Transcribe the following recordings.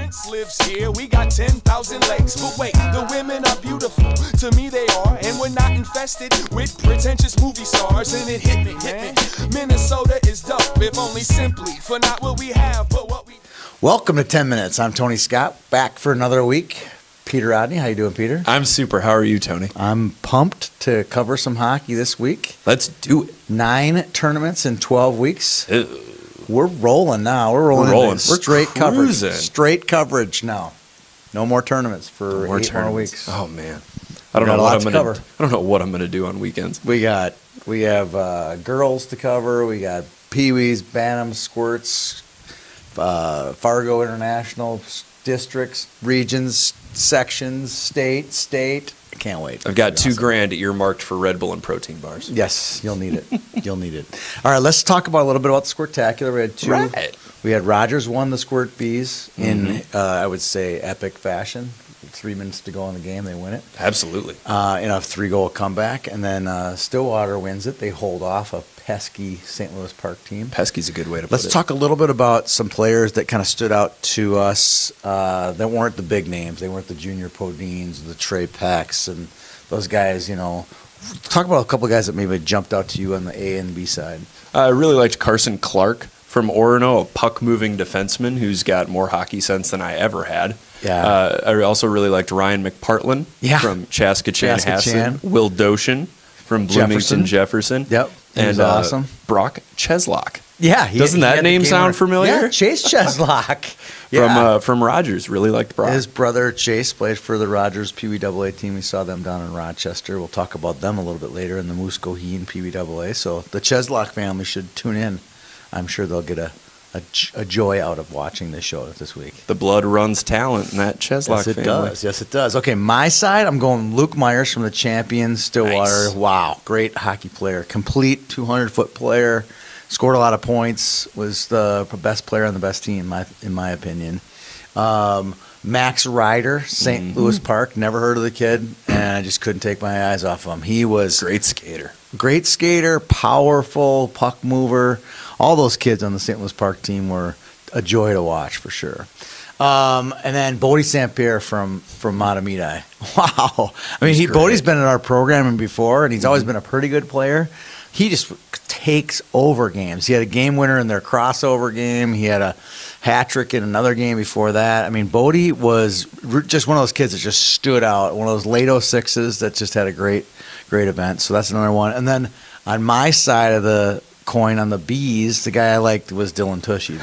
prince lives here. We got 10,000 lakes. But wait, the women are beautiful. To me they are. And we're not infested with pretentious movie stars. And it hit me, Minnesota is dope. If only simply for not what we have, but what we... Welcome to 10 Minutes. I'm Tony Scott, back for another week. Peter Rodney, how you doing, Peter? I'm super. How are you, Tony? I'm pumped to cover some hockey this week. Let's do it. 9 tournaments in 12 weeks. Ew. We're rolling now. We're rolling. We're straight coverage. cruising. Straight coverage now. No more tournaments for 8 more weeks. Oh man, I don't know what I'm gonna do on weekends. We have girls to cover. We got peewees, bantams, squirts, Fargo International, districts, regions, sections, state. I can't wait. I've got $2,000 earmarked for Red Bull and protein bars. Yes, you'll need it. You'll need it. All right, let's talk about a little bit about the Squirtacular. We had two. Right. We had Rogers won the Squirt Bees in, I would say, epic fashion. 3 minutes to go in the game, they win it. Absolutely. In a 3-goal comeback. And then Stillwater wins it. They hold off a pesky St. Louis Park team. Pesky's a good way to put it. Let's talk a little bit about some players that kind of stood out to us that weren't the big names. They weren't the Junior Podines, the Trey Pecks, and those guys, Talk about a couple of guys that maybe jumped out to you on the A and B side. I really liked Carson Clark from Orono, a puck-moving defenseman who's got more hockey sense than I ever had. Yeah. I also really liked Ryan McPartland from Chaskatchan-Hassan. Will Doshin from Bloomington Jefferson. Yep. And awesome. Brock Cheslock. Yeah. Doesn't that name sound familiar? Yeah, Chase Cheslock. From Rogers. Really liked Brock. His brother Chase played for the Rogers PWAA team. We saw them down in Rochester. We'll talk about them a little bit later in the Moose Goheen PWAA. So the Cheslock family should tune in. I'm sure they'll get a joy out of watching this show this week. The blood runs talent in that Cheslock family. Yes, it does. Okay, my side, I'm going Luke Myers from the champion Stillwater. Nice. Wow, great hockey player. Complete 200-foot player. Scored a lot of points. Was the best player on the best team, in my opinion. Max Ryder, St. Louis Park. Never heard of the kid, and I just couldn't take my eyes off him. He was great skater, powerful, puck mover. All those kids on the St. Louis Park team were a joy to watch for sure. And then Bodie St. Pierre from Matamidi. Wow. I mean, Bodie's been in our programming before, and he's always been a pretty good player. He just takes over games. He had a game winner in their crossover game. He had a hat trick in another game before that. I mean, Bodie was just one of those kids that just stood out. One of those late 06s that just had a great event. So that's another one. And then on my side of the coin on the Bees, the guy I liked was Dylan Tushy.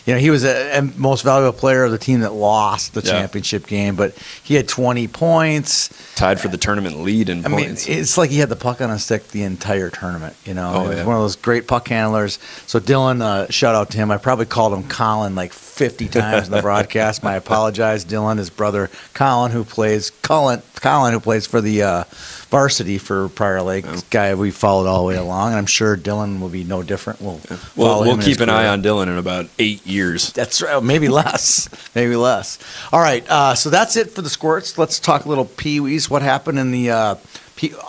He was a most valuable player of the team that lost the championship game, but he had 20 points. Tied for the tournament lead in points. It's like he had the puck on a stick the entire tournament. He was one of those great puck handlers. So Dylan, shout out to him. I probably called him Colin like 50 times in the broadcast. I apologize, Dylan. His brother Colin, who plays for the varsity for Prior Lake, guy we followed all the way along, and I'm sure Dylan will be no different. We'll keep an eye on Dylan in about 8 years. That's right, maybe less. All right, so that's it for the Squirts. Let's talk a little Pee-wees. What happened in the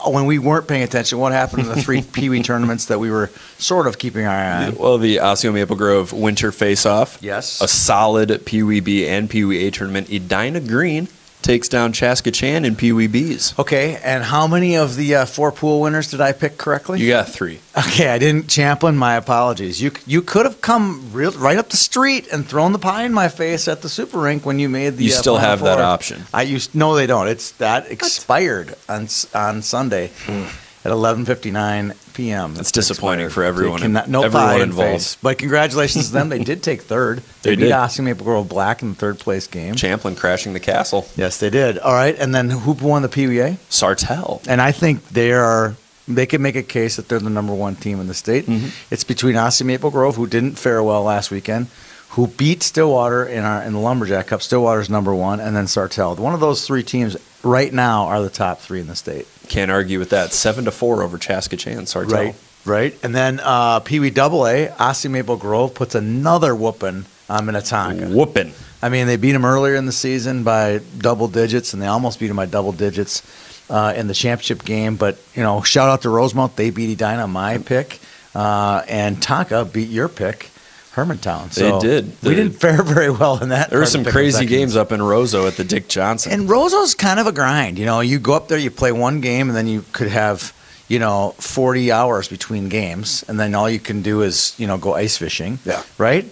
when we weren't paying attention? What happened in the 3 Pee-wee tournaments that we were sort of keeping our eye on? Well, the Osseo Maple Grove Winter Face-Off. Yes. A solid Pee-wee B and Pee-wee A tournament. Edina Green takes down Chaskatchan in Pee-wee Bs. Okay, and how many of the 4 pool winners did I pick correctly? You got 3. Okay, I didn't. Champlin, my apologies. You could have come right up the street and thrown the pie in my face at the Super Rink when you made the. You still Final have Four. that option. No, they don't. That expired on Sunday at 11:59 p.m. That's disappointing for everyone. No pie involved. But congratulations to them. They did take third. They beat Osseo Maple Grove Black in the third place game. Champlin crashing the castle. Yes, they did. All right, and then who won the PWA? Sartell. And I think they can make a case that they're the number 1 team in the state. It's between Osseo Maple Grove, who didn't fare well last weekend, who beat Stillwater in the Lumberjack Cup. Stillwater's number 1, and then Sartell. One of those 3 teams right now are the top 3 in the state. Can't argue with that. 7-4 over Chaskatchan, Sartell. Right. And then Pee-wee AA, Osseo Maple Grove puts another whooping on Minnetonka. Whooping. I mean, they beat them earlier in the season by double digits, and they almost beat them by double digits in the championship game. But, shout out to Rosemount. They beat Edina, my pick. And Tonka beat your pick. Hermantown. So they did. We didn't fare very well in that. There were some crazy games up in Roseau at the Dick Johnson. And Roseau's kind of a grind. You go up there, you play one game, and then you could have 40 hours between games, and then all you can do is go ice fishing. Yeah. Right.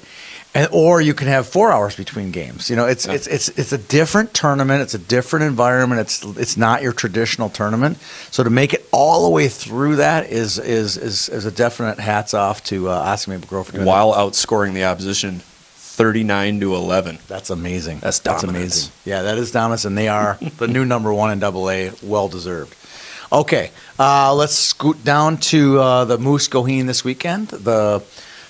Or you can have 4 hours between games. It's a different tournament. It's a different environment. It's not your traditional tournament. So to make it all the way through that is a definite hats off to Oscar Maple Grove for doing while outscoring the opposition 39-11. That's amazing. That's amazing. Yeah, that is dominance, and they are the new number one in AA. Well deserved. Okay, let's scoot down to the Moose Goheen this weekend.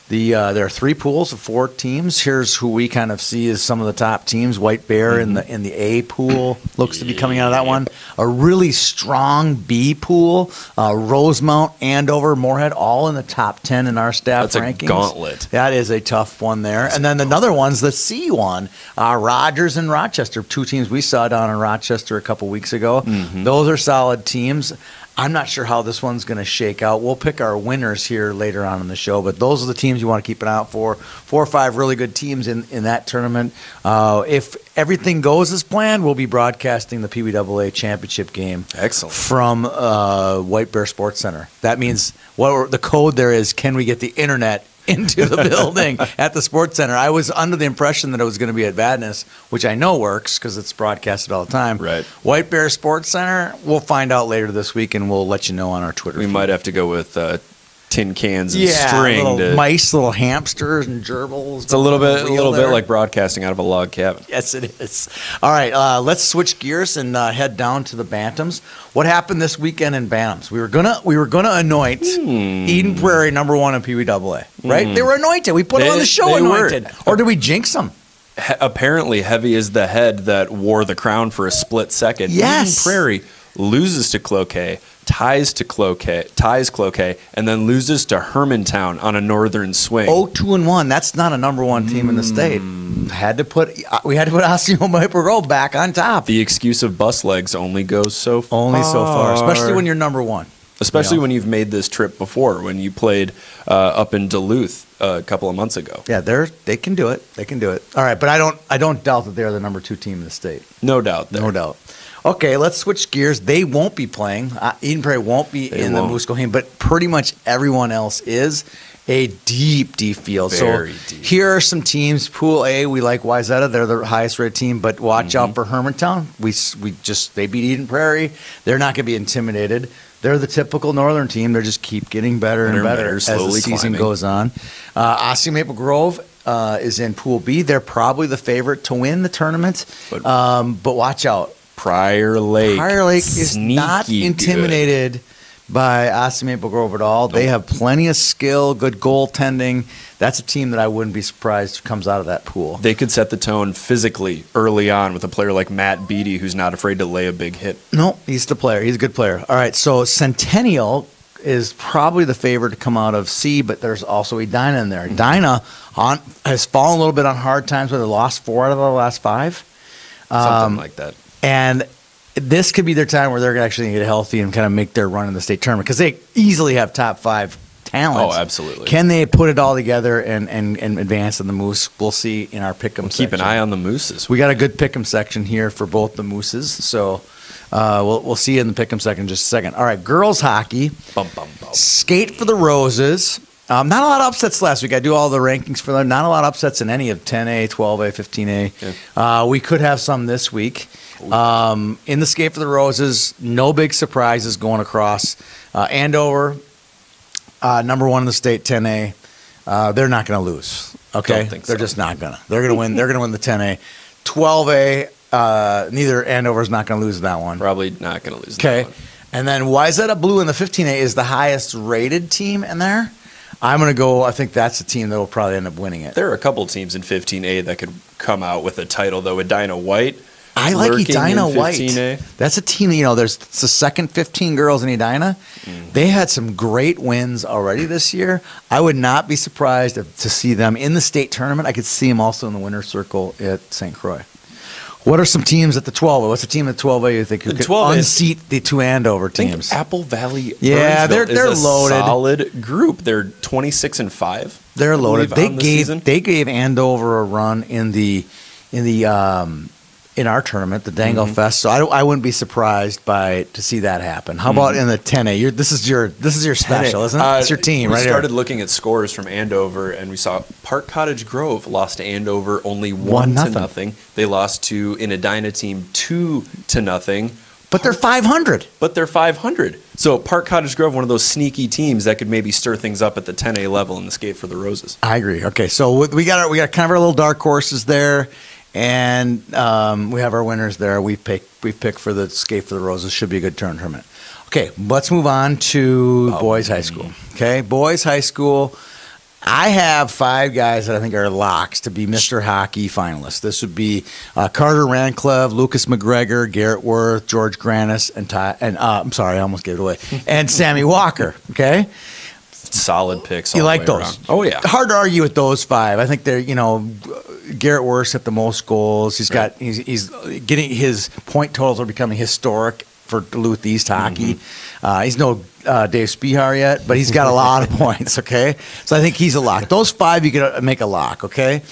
There are 3 pools of 4 teams. Here's who we kind of see as some of the top teams. White Bear in the A pool looks to be coming out of that one. A really strong B pool. Rosemount, Andover, Moorhead, all in the top 10 in our staff rankings. That's a gauntlet. That is a tough one there. And then another one's the C one. Rogers and Rochester, 2 teams we saw down in Rochester a couple weeks ago. Mm-hmm. Those are solid teams. I'm not sure how this one's going to shake out. We'll pick our winners here later on in the show, but those are the teams you want to keep an eye out for. 4 or 5 really good teams in that tournament. If everything goes as planned, we'll be broadcasting the PBAA championship game. Excellent. From White Bear Sports Center. That means the code there is, can we get the internet into the building at the Sports Center? I was under the impression that it was going to be at Vadnais, which I know works because it's broadcasted all the time. Right. White Bear Sports Center, we'll find out later this week, and we'll let you know on our Twitter feed. We might have to go with tin cans and string. Little mice, little hamsters and gerbils. It's a little bit like broadcasting out of a log cabin. Yes, it is. All right, let's switch gears and head down to the Bantams. What happened this weekend in Bantams? We were gonna anoint Eden Prairie number 1 in PBAA, right? They were anointed. We put them on the show anointed. Or did we jinx them? Apparently, heavy is the head that wore the crown for a split second. Yes. Eden Prairie loses to Cloquet, ties Cloquet, and then loses to Hermantown on a northern swing. 2-1. That's not a number 1 team in the state. We had to put Osseo Maple Grove back on top. The excuse of bus legs only goes so far. Only so far, especially when you're number 1. Especially when you've made this trip before, when you played up in Duluth a couple of months ago. Yeah, they can do it. They can do it. All right, but I don't doubt that they're the number 2 team in the state. No doubt. No doubt. Okay, let's switch gears. They won't be playing. Eden Prairie won't be in the Moose Goheen, but pretty much everyone else is. A deep field. Very deep. Here are some teams. Pool A, we like Wayzata. They're the highest rated team, but watch out for Hermantown. They beat Eden Prairie. They're not going to be intimidated. They're the typical northern team. They just keep getting better and better as the season goes on. Osseo Maple Grove is in Pool B. They're probably the favorite to win the tournament, but watch out. Prior Lake is not intimidated by Osseo Maple Grove at all. Nope. They have plenty of skill, good goaltending. That's a team that I wouldn't be surprised comes out of that pool. They could set the tone physically early on with a player like Matt Beatty, who's not afraid to lay a big hit. No, he's the player. He's a good player. All right, so Centennial is probably the favorite to come out of C, but there's also Edina in there. Edina has fallen a little bit on hard times, where they lost 4 out of the last 5. Something like that. And this could be their time where they're actually going to get healthy and kind of make their run in the state tournament, because they easily have top 5 talent. Oh, absolutely. Can they put it all together and advance in the Moose? We'll see in our pick'em section. Keep an eye on the Mooses. We got a good pick'em section here for both the Mooses, so we'll see you in the pick'em section in just a second. All right, girls hockey. Skate for the Roses. Not a lot of upsets last week. I do all the rankings for them. Not a lot of upsets in any of 10A, 12A, 15A. Yeah. We could have some this week. In the Skate for the Roses, no big surprises going across. Andover, number 1 in the state, 10A. They're not going to lose. Okay, they're just not going to. They're going to win. They're going to win the 10A. 12A, neither Andover's not going to lose that one. Probably not going to lose that one. And then Wayzata Blue in the 15A is the highest rated team in there. I'm going to go, I think that's the team that will probably end up winning it. There are a couple teams in 15A that could come out with a title, though. Edina White. I like Edina White. That's a team, it's the second 15 girls in Edina. They had some great wins already this year. I would not be surprised to see them in the state tournament. I could see them also in the winner's circle at St. Croix. What are some teams at the 12? What's a team at 12A you think who could 12A unseat the two Andover I think teams? Apple Valley. Yeah, Burnsville they're is a loaded. Solid group. They're 26-5. They're loaded. Season. They gave Andover a run in our tournament, the Dangle Fest. So I wouldn't be surprised to see that happen. How about in the 10A? This is your special, isn't it? It's your team, right? We started looking at scores from Andover, and we saw Park Cottage Grove lost to Andover only 1-0. They lost to an Edina team 2-0. But they're 500. So Park Cottage Grove, one of those sneaky teams that could maybe stir things up at the 10A level in the Skate for the Roses. I agree. Okay, so we got kind of our little dark horses there, and we have our winners there. We've picked for the Skate for the Roses. Should be a good tournament. Okay, let's move on to boys high school. Okay, boys high school. I have 5 guys that I think are locks to be Mr. Hockey finalists. This would be Carter Rancliffe, Lucas McGregor, Garrett Worth, George Granis, I'm sorry, I almost gave it away, and Sammy Walker. Okay, solid picks. You like those? Around. Oh yeah, hard to argue with those 5. I think they're Garrett Worth at the most goals. He's getting his point totals are becoming historic for Duluth East hockey. He's no Dave Spihar yet, but he's got a lot of points, okay? So I think he's a lock. Those 5 you could make a lock, okay?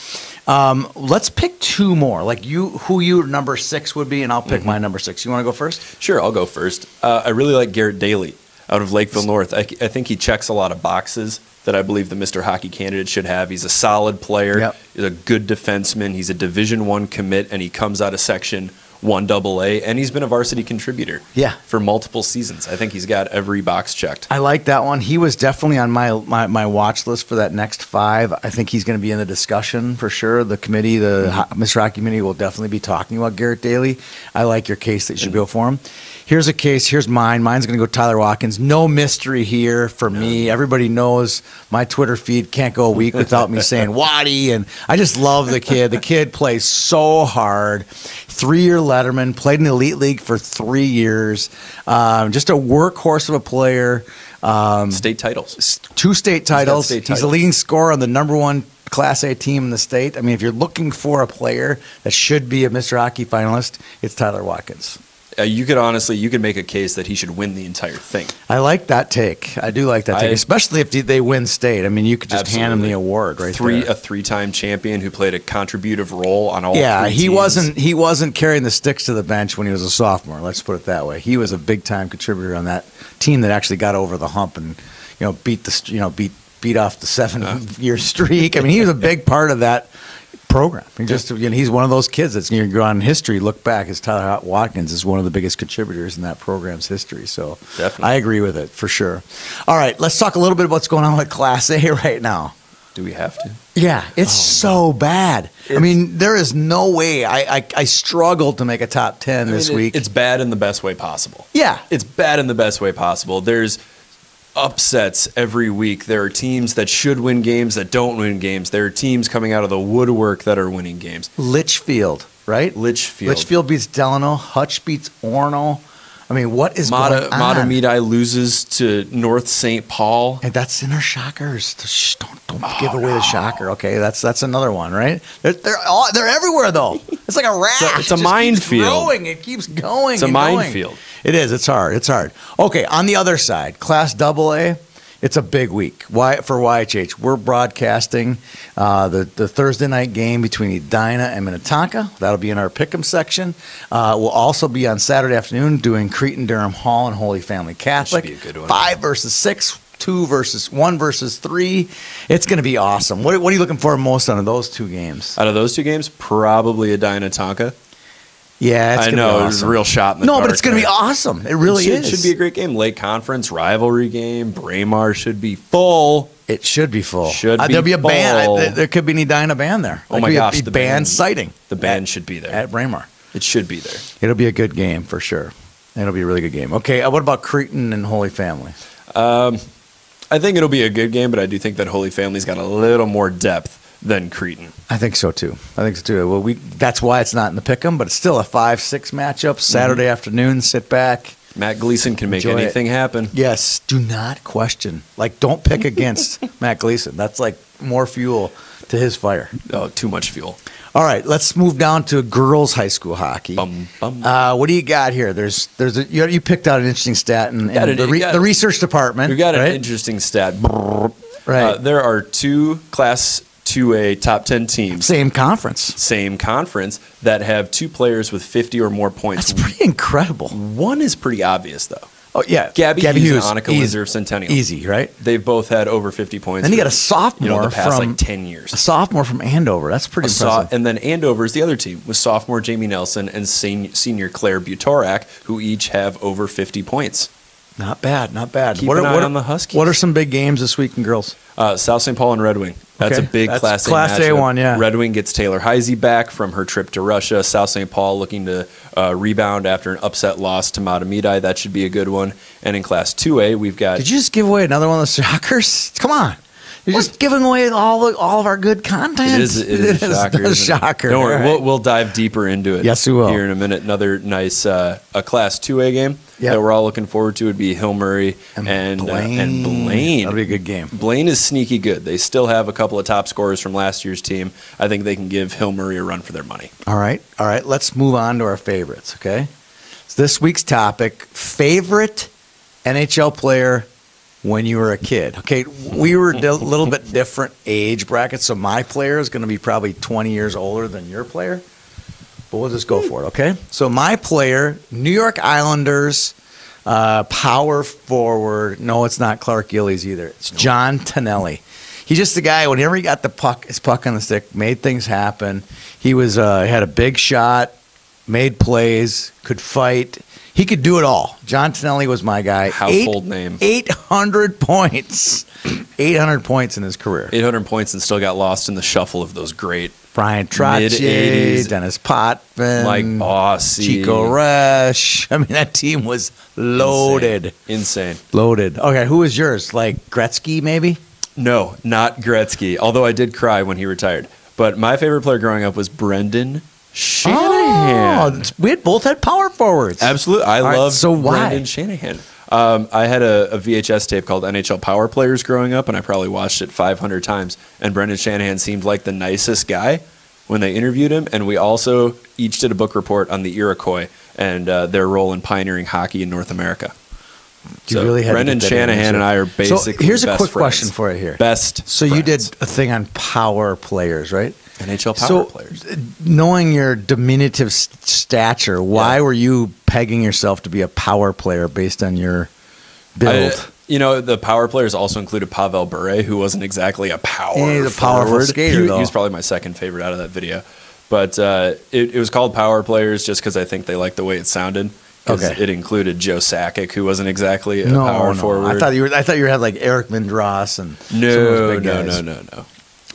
Let's pick 2 more. Like who your number 6 would be, and I'll pick my number 6. You want to go first? Sure, I'll go first. I really like Garrett Daly out of Lakeville North. I think he checks a lot of boxes that I believe the Mr. Hockey candidate should have. He's a solid player. Yep. He's a good defenseman. He's a Division I commit, and he comes out of Section 1AA, and he's been a varsity contributor for multiple seasons. I think he's got every box checked. I like that one. He was definitely on my watch list for that next 5. I think he's going to be in the discussion for sure. The committee, Mr. Hockey committee, will definitely be talking about Garrett Daly. I like your case that you should go for him. Here's a case. Here's mine. Mine's going to go Tyler Watkins. No mystery here for me. Everybody knows my Twitter feed can't go a week without me saying Waddy, and I just love the kid. The kid plays so hard. 3-year letterman, played in the elite league for 3 years. Just a workhorse of a player. State titles. 2 state titles. He's the leading scorer on the number 1 Class A team in the state. I mean, if you're looking for a player that should be a Mr. Hockey finalist, it's Tyler Watkins. You could make a case that he should win the entire thing. I like that take. I do like that take, especially if they win state. I mean, you could just hand him the award right there. A 3-time champion who played a contributive role on all 3 teams. He wasn't carrying the sticks to the bench when he was a sophomore. Let's put it that way. He was a big time contributor on that team that actually got over the hump and beat off the 7-year streak. I mean, he was a big part of that program. He's one of those kids that's going to go on in history. Look back, as Tyler Watkins is one of the biggest contributors in that program's history. So definitely. I agree with it for sure. All right, let's talk a little bit about what's going on with Class A right now. Do we have to? Yeah, it's so bad. I mean, there is no way. I struggled to make a top 10 this week. It's bad in the best way possible. Yeah. It's bad in the best way possible. There's upsets every week. There are teams that should win games that don't win games. There are teams coming out of the woodwork that are winning games. Litchfield, right? Litchfield beats Delano. Hutch beats Orono. I mean, what is going on? Matamidi loses to North St. Paul. And that's in our shockers. Don't give away the shocker. Okay, that's another one, right? They're everywhere though. It's like a rash. It's a minefield. It keeps going. It's a minefield. It is. It's hard. Okay, on the other side, Class AA. It's a big week. Why for YHH? We're broadcasting the Thursday night game between Edina and Minnetonka. That'll be in our Pick'em section. We'll also be on Saturday afternoon doing Cretan Durham Hall and Holy Family Catholic. That should be a good one. 5 versus 6, 1 versus 3. It's going to be awesome. What are you looking for most out of those 2 games? Out of those 2 games, probably Edina Tonka. Yeah, it's going to be awesome. It's a real shot in the dark. No, but it's going to be awesome. It really is. It should be a great game. Lake Conference, rivalry game. Braemar should be full. It should be full. There'll be a band. There could be an Edina band there. Oh my gosh. The band sighting. The band should be there. At Braemar. It should be there. It'll be a good game for sure. It'll be a really good game. Okay, what about Cretan and Holy Family? I think it'll be a good game, but I do think that Holy Family's got a little more depth than Cretan. I think so too. Well, that's why it's not in the pick'em, but it's still a 5-6 matchup. Saturday afternoon. Sit back. Matt Gleason can make anything happen. Yes. Do not question. Don't pick against Matt Gleason. That's like more fuel to his fire. Oh, too much fuel. All right, let's move down to girls high school hockey. What do you got here? You picked out an interesting stat in the research department. We've got an interesting stat. Right. There are 2 Class 2A top 10 teams. Same conference that have 2 players with 50 or more points. That's pretty incredible. One is pretty obvious, though. Oh, yeah. Gabby Hughes and Annika Windsor of Centennial. Easy, right? They've both had over 50 points. Then you got a sophomore the past from 10 years. A sophomore from Andover. That's pretty impressive. And then Andover is the other team with sophomore Jamie Nelson and senior Claire Butorak, who each have over 50 points. Not bad. Keep an eye on the Huskies. What are some big games this week in girls? South St. Paul and Red Wing. That's a big Class A matchup. A1, yeah. Red Wing gets Taylor Heisey back from her trip to Russia. South St. Paul looking to rebound after an upset loss to Matamidi. That should be a good one. And in Class 2A, we've got... Did you just give away another one of the Shockers? Come on. You're just giving away all of our good content. It is a shocker. It's a shocker. Don't worry, right. we'll dive deeper into it. Yes, we will. Here in a minute. Another nice a Class 2A game that we're all looking forward to would be Hill Murray and Blaine. That'll be a good game. Blaine is sneaky good. They still have a couple of top scorers from last year's team. I think they can give Hill Murray a run for their money. All right. Let's move on to our favorites, okay? So this week's topic, favorite NHL player when you were a kid. Okay, we were a little bit different age brackets, so my player is going to be probably 20 years older than your player, but we'll just go for it, okay? So my player, New York Islanders, power forward. No, it's not Clark Gillies either. It's John Tonelli. He's just the guy, whenever he got his puck on the stick, made things happen. He was had a big shot, made plays, could fight. He could do it all. John Tonelli was my guy. Household name. 800 points. 800 points in his career. 800 points and still got lost in the shuffle of those great Brian Trottier, Dennis Potvin, Mike Bossy, Chico Resch. I mean, that team was loaded. Insane. Loaded. Okay, who was yours? Like Gretzky, maybe? No, not Gretzky, although I did cry when he retired. But my favorite player growing up was Brendan Shanahan. Oh, we both had power forwards. Absolutely. I love Brendan Shanahan. I had a VHS tape called NHL Power Players growing up, and I probably watched it 500 times. And Brendan Shanahan seemed like the nicest guy when they interviewed him. And we also each did a book report on the Iroquois and their role in pioneering hockey in North America. You really had Brendan Shanahan and I are basically So here's a best quick friends. question for you here. So you did a thing on power players, right? NHL power players. Knowing your diminutive stature, why were you pegging yourself to be a power player based on your build? The power players also included Pavel Bure, who wasn't exactly a power He's a powerful forward. skater, though. He was probably my second favorite out of that video. But it was called Power Players just because I think they liked the way it sounded. Okay. It included Joe Sakic, who wasn't exactly a power forward. I thought you had like Eric Lindros and some of those big guys. No.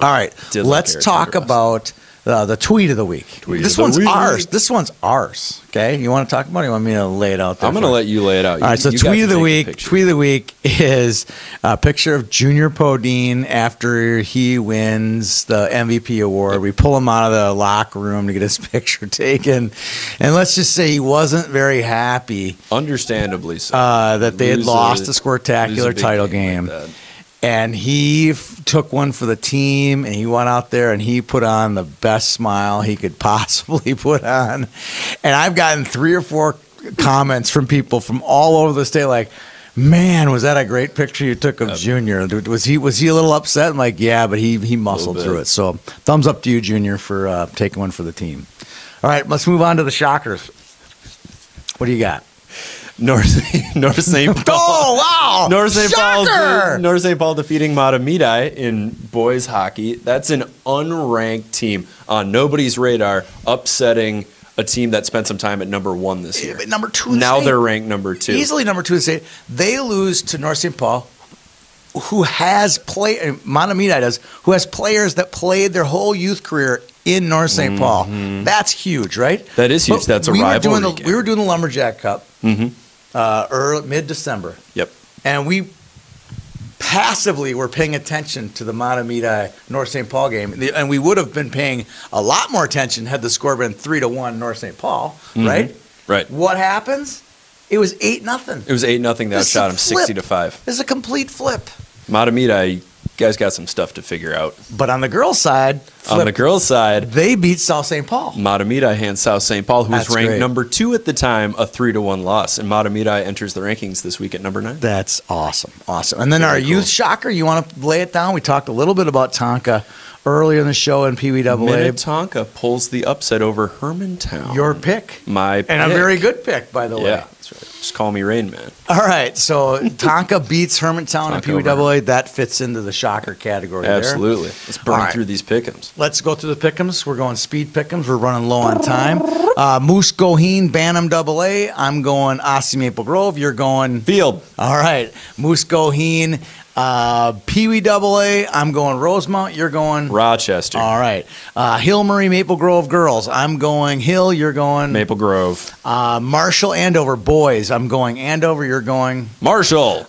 All right, let's talk about the tweet of the week. This one's ours. Okay, you want to talk about it? Or you want me to lay it out there? I'm going to let you lay it out. All right, so tweet of the week. Tweet of the week is a picture of Junior Podine after he wins the MVP award. We pull him out of the locker room to get his picture taken, and let's just say he wasn't very happy. Understandably so. That they had lost the Squirtacular title game. And he took one for the team, and he went out there and he put on the best smile he could possibly put on. And I've gotten 3 or 4 comments from people from all over the state like, man, was that a great picture you took of Junior? Was he a little upset? I'm like, yeah, but he muscled through it. So thumbs up to you, Junior, for taking one for the team. All right, let's move on to the Shockers. What do you got? North St. Paul. Oh, wow! North St. Paul defeating Matamidi in boys hockey. That's an unranked team on nobody's radar, upsetting a team that spent some time at number 1 this year. Number 2 now they're ranked number 2. Easily number 2 in the state. They lose to North St. Paul, who has Matamidi does, who has players that played their whole youth career in North St. Paul. That's huge, right? That is huge. That's a rivalry game. We were doing the Lumberjack Cup. Mid-December. Yep. And we passively were paying attention to the Matamidi North St. Paul game. And we would have been paying a lot more attention had the score been 3-1 North St. Paul, right? Right. What happens? It was 8-0. It was 8-0. They outshot him 60-5. This is a complete flip. Matamidi guys got some stuff to figure out. But on the girls' side, they beat South St. Paul. Matamidi hands South St. Paul, who was ranked great. number 2 at the time, a 3-1 loss. And Matamidi enters the rankings this week at number 9. That's awesome. And then our youth shocker, you want to lay it down? We talked a little bit about Tonka earlier in the show in Pee Wee AA. Minnetonka pulls the upset over Hermantown. Your pick. My pick. And a very good pick, by the way. Yeah, that's right. Just call me Rain Man. All right, so Tonka beats Hermantown in Pee Wee AA. That fits into the shocker category Absolutely. Let's burn through these pick'ems. Let's go through the pick'ems. We're going speed pick'ems. We're running low on time. Moose Goheen, Bantam AA. I'm going Aussie Maple Grove. You're going... Field. All right. Moose Goheen, Pee Wee AA. I'm going Rosemount. You're going... Rochester. All right. Hill Murray, Maple Grove girls. I'm going Hill. You're going... Maple Grove. Marshall, Andover boys. I'm going Andover. You're going... Marshall.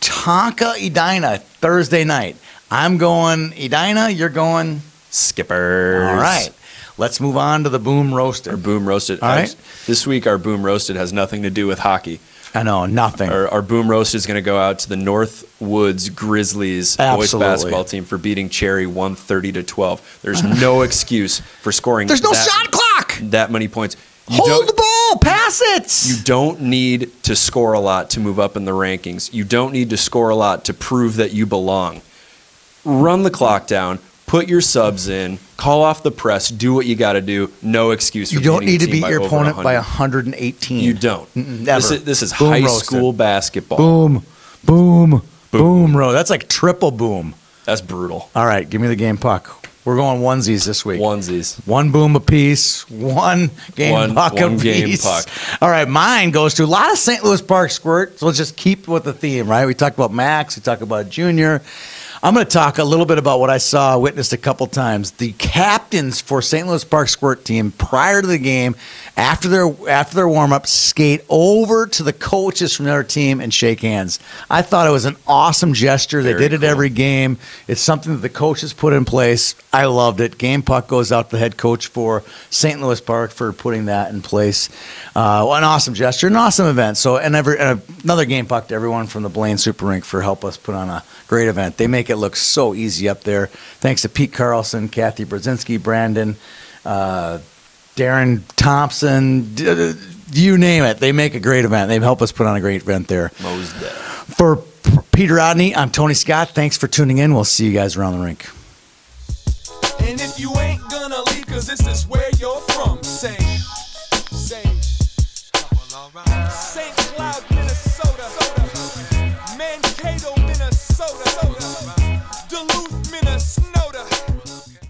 Tonka, Edina, Thursday night. I'm going Edina. You're going... Skippers. All right. Let's move on to the Boom Roasted. Our Boom Roasted. All right. This week, our Boom Roasted has nothing to do with hockey. I know, nothing. Our Boom Roasted is going to go out to the Northwoods Grizzlies boys basketball team for beating Cherry 130-12. There's no excuse for scoring. There's no shot clock. That many points. Hold the ball. Pass it. You don't need to score a lot to move up in the rankings. You don't need to score a lot to prove that you belong. Run the clock down. Put your subs in, call off the press, do what you got to do. No excuse for You don't need to beat beat your opponent by 118. You don't. Never. This is Boom high roasted. school basketball. Boom, boom, boom, row. That's like triple boom. That's brutal. All right, give me the game puck. We're going onesies this week. Onesies. One boom apiece, one game puck apiece. Game puck. All right, mine goes to a lot of St. Louis Park squirt. So let's just keep with the theme, right? We talked about Max. We talked about Junior. I'm going to talk a little bit about what I saw, witnessed a couple times. The captains for St. Louis Park Squirt team prior to the game, after their warm-up, skate over to the coaches from their team and shake hands. I thought it was an awesome gesture. They did it every game. It's something that the coaches put in place. I loved it. Game puck goes out to the head coach for St. Louis Park for putting that in place. An awesome gesture, an awesome event. So, and another game puck to everyone from the Blaine Super Rink for help us put on a great event. They make it look so easy up there. Thanks to Pete Carlson, Kathy Brzezinski, Brandon, Darren Thompson, you name it. They make a great event. They help us put on a great event there. For Peter Rodney, I'm Tony Scott. Thanks for tuning in. We'll see you guys around the rink. And if you ain't gonna leave, cause this is where you're from, say, St. Cloud.